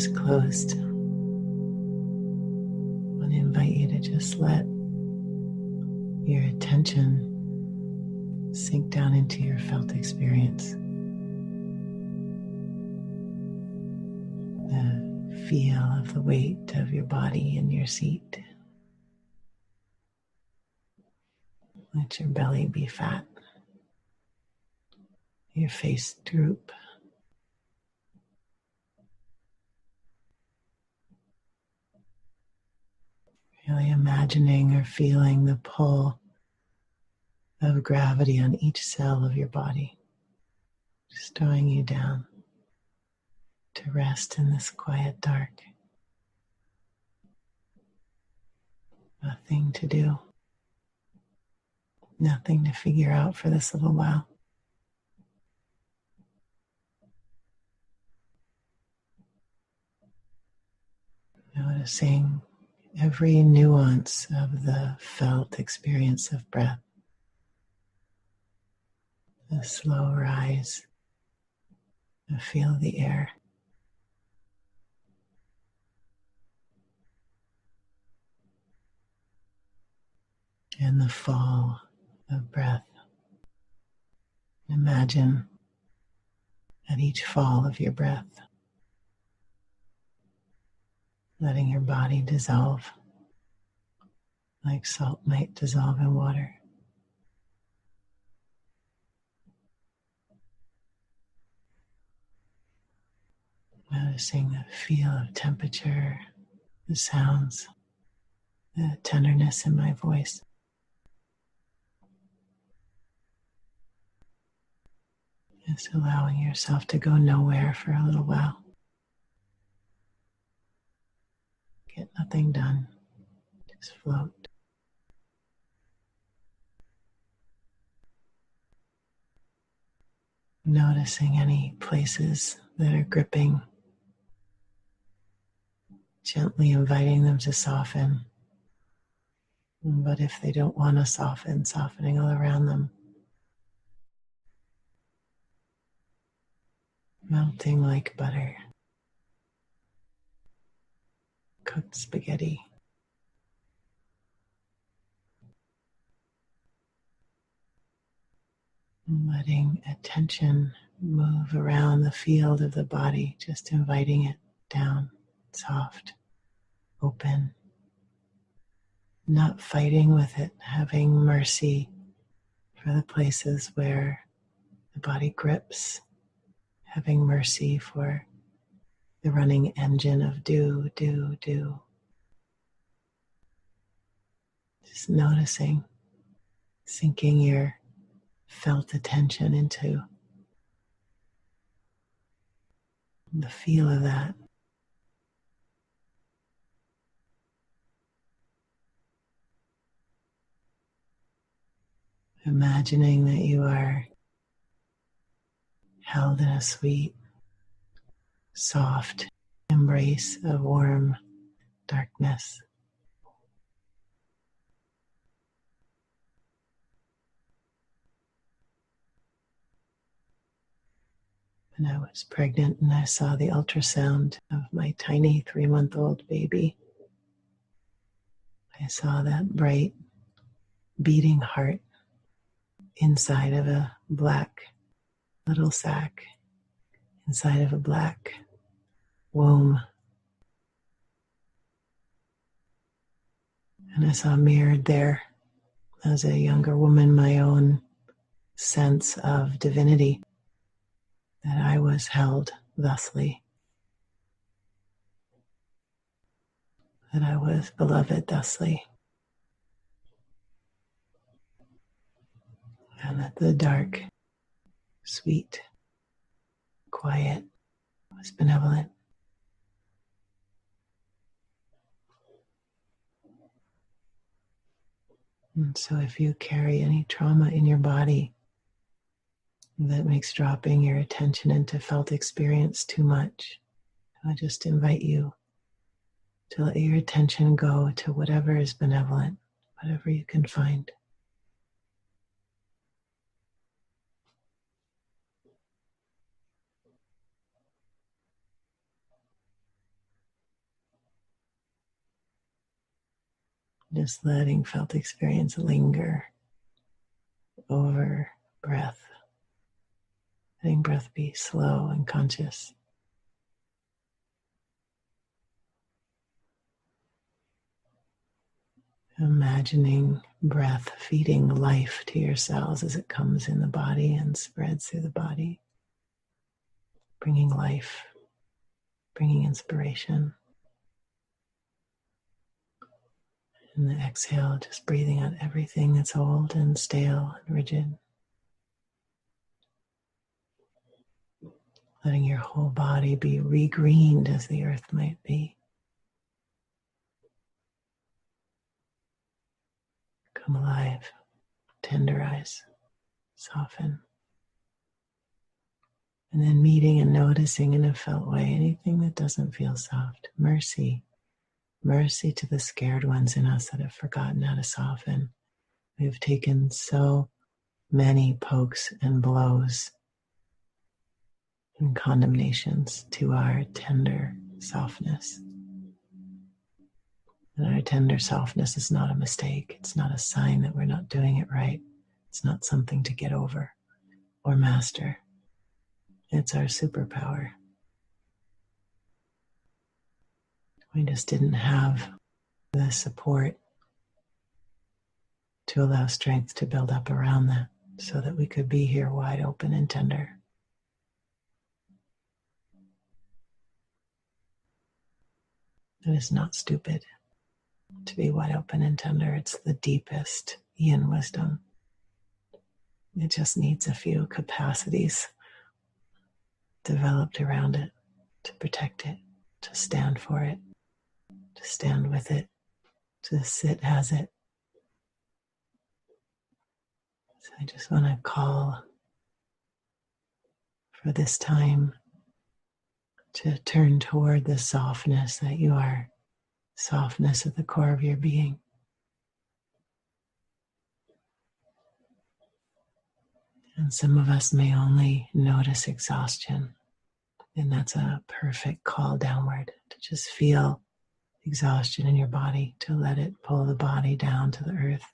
eyes closed, I want to invite you to just let your attention sink down into your felt experience. The feel of the weight of your body in your seat. Let your belly be fat, your face droop. Really imagining or feeling the pull of gravity on each cell of your body, just drawing you down to rest in this quiet dark. Nothing to do, nothing to figure out for this little while. Noticing every nuance of the felt experience of breath. The slow rise, the feel of the air. And the fall of breath. Imagine at each fall of your breath, letting your body dissolve like salt might dissolve in water. Noticing the feel of temperature, the sounds, the tenderness in my voice. Just allowing yourself to go nowhere for a little while. Get nothing done. Just float. Noticing any places that are gripping, gently inviting them to soften. But if they don't want to soften, softening all around them. Melting like butter. Cooked spaghetti. Letting attention move around the field of the body, just inviting it down, soft, open. Not fighting with it, having mercy for the places where the body grips, having mercy for the running engine of do, do, do. Just noticing, sinking your felt attention into the feel of that. Imagining that you are held in a sweet, soft embrace of warm darkness. When I was pregnant and I saw the ultrasound of my tiny 3-month-old baby, I saw that bright, beating heart inside of a black little sac, inside of a black womb. And I saw mirrored there, as a younger woman, my own sense of divinity, that I was held thusly, that I was beloved thusly, and that the dark, sweet, quiet was benevolent. And so if you carry any trauma in your body that makes dropping your attention into felt experience too much, I just invite you to let your attention go to whatever is benevolent, whatever you can find. Just letting felt experience linger over breath. Letting breath be slow and conscious. Imagining breath feeding life to your cells as it comes in the body and spreads through the body. Bringing life, bringing inspiration. And the exhale, just breathing out everything that's old and stale and rigid. Letting your whole body be regreened as the earth might be. Come alive, tenderize, soften. And then meeting and noticing in a felt way anything that doesn't feel soft. Mercy. Mercy to the scared ones in us that have forgotten how to soften. We have taken so many pokes and blows and condemnations to our tender softness. And our tender softness is not a mistake. It's not a sign that we're not doing it right. It's not something to get over or master. It's our superpower. We just didn't have the support to allow strength to build up around that so that we could be here wide open and tender. It is not stupid to be wide open and tender. It's the deepest yin wisdom. It just needs a few capacities developed around it to protect it, to stand for it, to stand with it, to sit as it. So I just want to call for this time to turn toward the softness that you are, softness at the core of your being. And some of us may only notice exhaustion, and that's a perfect call downward to just feel exhaustion in your body, to let it pull the body down to the earth,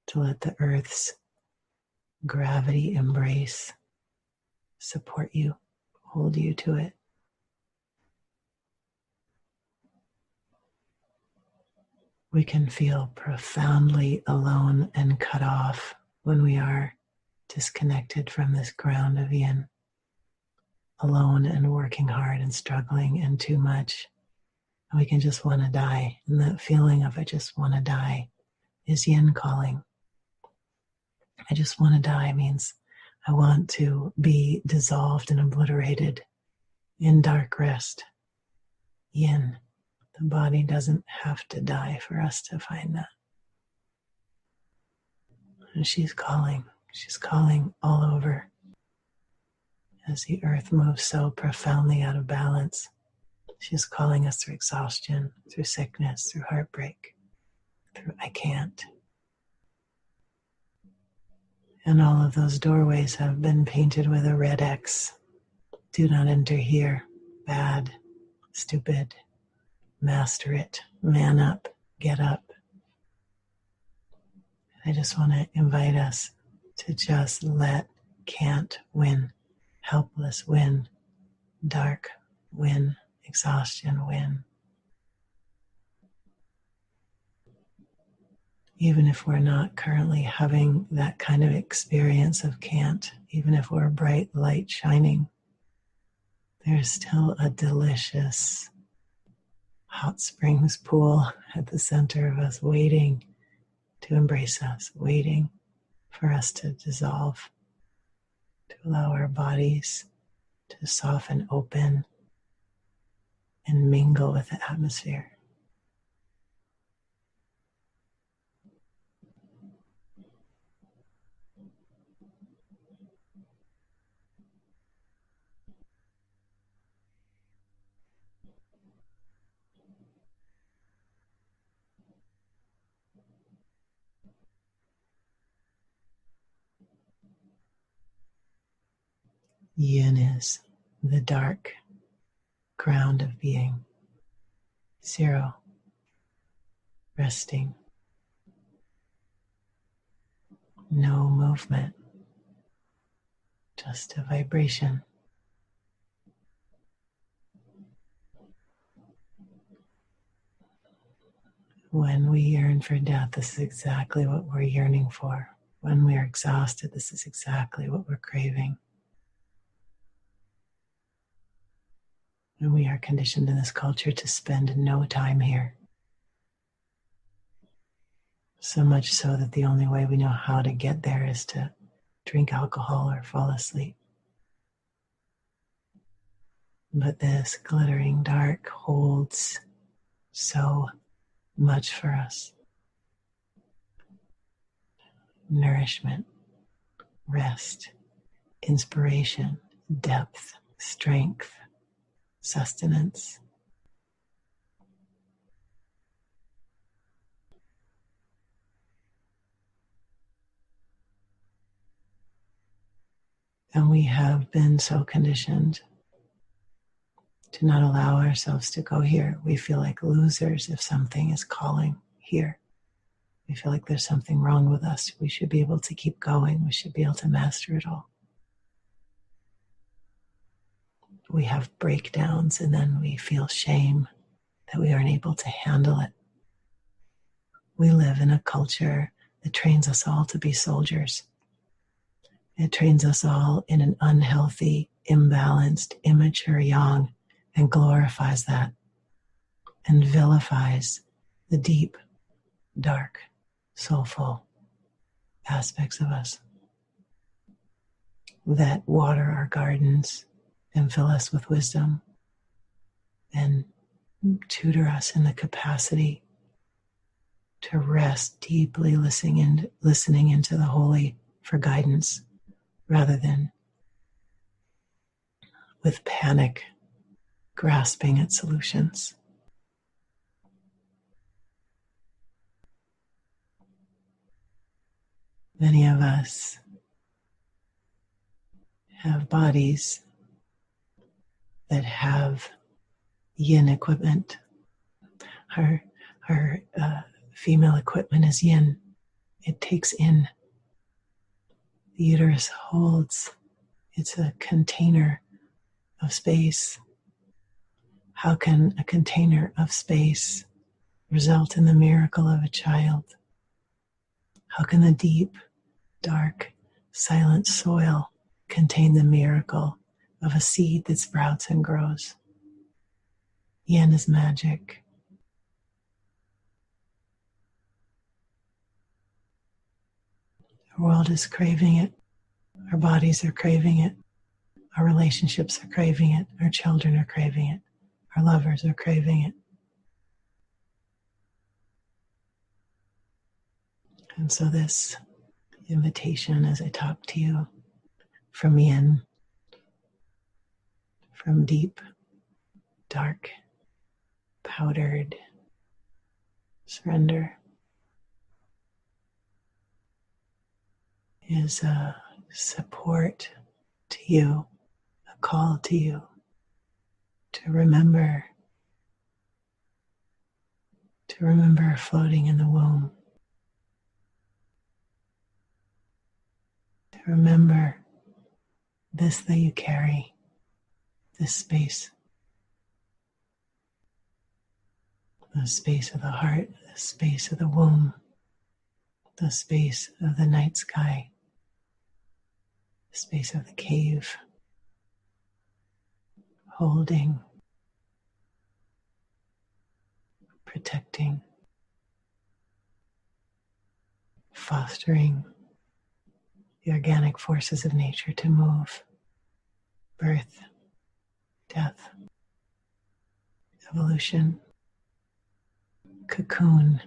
to let the earth's gravity embrace, support you, hold you to it. We can feel profoundly alone and cut off when we are disconnected from this ground of yin, alone and working hard and struggling and too much. And we can just want to die. And that feeling of I just want to die is yin calling. I just want to die means I want to be dissolved and obliterated in dark rest. Yin. The body doesn't have to die for us to find that. And she's calling all over as the earth moves so profoundly out of balance. She's calling us through exhaustion, through sickness, through heartbreak, through I can't. And all of those doorways have been painted with a red X. Do not enter here. Bad, stupid, master it, man up, get up. I just want to invite us to just let can't win, helpless win, dark win, exhaustion win. Even if we're not currently having that kind of experience of can't, even if we're bright light shining, there's still a delicious hot springs pool at the center of us waiting to embrace us, waiting for us to dissolve, to allow our bodies to soften open and mingle with the atmosphere. Yin is the dark ground of being. 0, resting, no movement, just a vibration. When we yearn for death, this is exactly what we're yearning for. When we are exhausted, this is exactly what we're craving. And we are conditioned in this culture to spend no time here. So much so that the only way we know how to get there is to drink alcohol or fall asleep. But this glittering dark holds so much for us. Nourishment, rest, inspiration, depth, strength, sustenance. And we have been so conditioned to not allow ourselves to go here. We feel like losers if something is calling here. We feel like there's something wrong with us. We should be able to keep going. We should be able to master it all. We have breakdowns and then we feel shame that we aren't able to handle it. We live in a culture that trains us all to be soldiers. It trains us all in an unhealthy, imbalanced, immature yang and glorifies that and vilifies the deep, dark, soulful aspects of us that water our gardens and fill us with wisdom and tutor us in the capacity to rest deeply, listening into the holy for guidance rather than with panic grasping at solutions. Many of us have bodies that have yin equipment. Our female equipment is yin. It takes in. The uterus holds. It's a container of space. How can a container of space result in the miracle of a child? How can the deep, dark, silent soil contain the miracle of a seed that sprouts and grows? Yin is magic. The world is craving it. Our bodies are craving it. Our relationships are craving it. Our children are craving it. Our lovers are craving it. And so this invitation as I talk to you from yin, from deep, dark, powdered surrender is a support to you, a call to you to remember floating in the womb, to remember this that you carry, this space, the space of the heart, the space of the womb, the space of the night sky, the space of the cave, holding, protecting, fostering the organic forces of nature to move, birth, death, evolution, cocoon,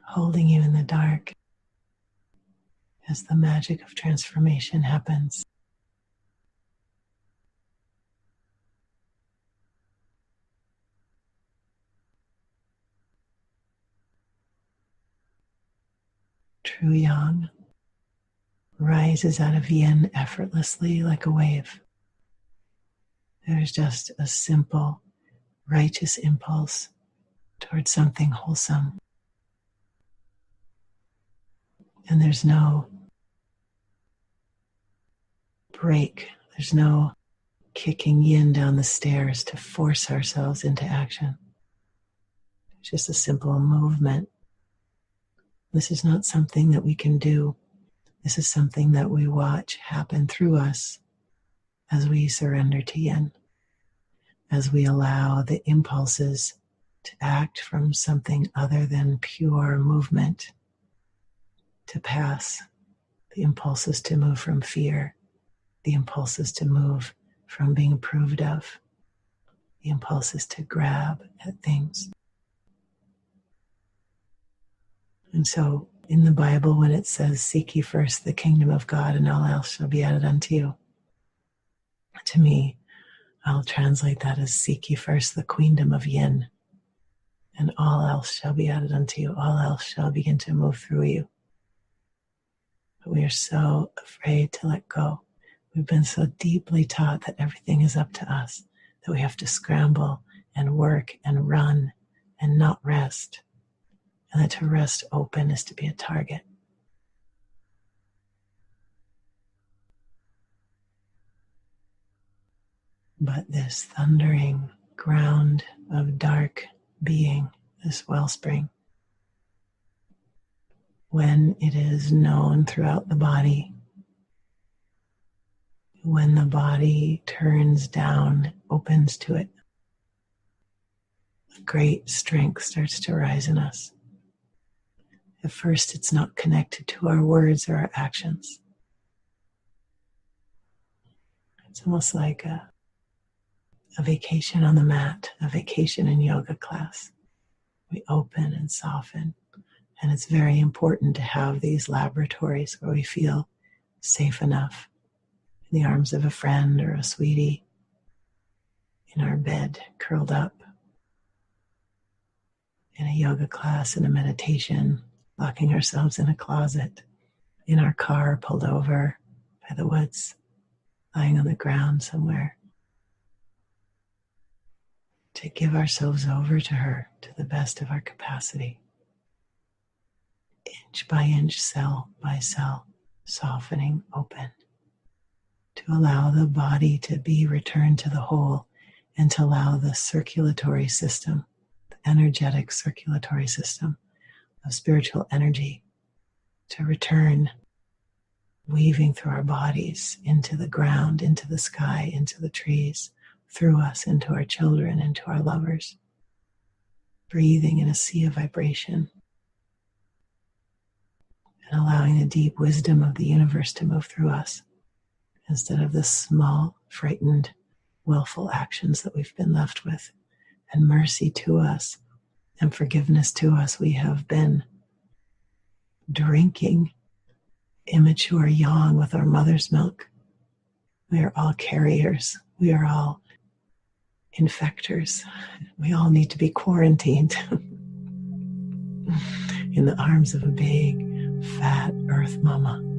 holding you in the dark as the magic of transformation happens. True yang rises out of yin effortlessly like a wave. There's just a simple, righteous impulse towards something wholesome, And there's no break. There's no kicking yin down the stairs to force ourselves into action. It's just a simple movement. This is not something that we can do. This is something that we watch happen through us as we surrender to yin, as we allow the impulses to act from something other than pure movement to pass, the impulses to move from fear, the impulses to move from being approved of, the impulses to grab at things. And so in the Bible, when it says, seek ye first the kingdom of God and all else shall be added unto you, to me, I'll translate that as seek ye first the queendom of yin and all else shall be added unto you. All else shall begin to move through you. But we are so afraid to let go. We've been so deeply taught that everything is up to us, that we have to scramble and work and run and not rest. And that to rest open is to be a target. But this thundering ground of dark being, this wellspring, when it is known throughout the body, when the body turns down, opens to it, a great strength starts to rise in us. At first, it's not connected to our words or our actions. It's almost like a vacation on the mat, a vacation in yoga class. We open and soften. And it's very important to have these laboratories where we feel safe enough in the arms of a friend or a sweetie, in our bed, curled up, in a yoga class, in a meditation, locking ourselves in a closet, in our car pulled over by the woods, lying on the ground somewhere. To give ourselves over to her to the best of our capacity. Inch by inch, cell by cell, softening open. To allow the body to be returned to the whole and to allow the circulatory system, the energetic circulatory system of spiritual energy to return, weaving through our bodies into the ground, into the sky, into the trees, through us, into our children, into our lovers, breathing in a sea of vibration and allowing the deep wisdom of the universe to move through us instead of the small, frightened, willful actions that we've been left with. And mercy to us and forgiveness to us. We have been drinking immature yang with our mother's milk. We are all carriers. We are all infectors. We all need to be quarantined in the arms of a big, fat earth mama.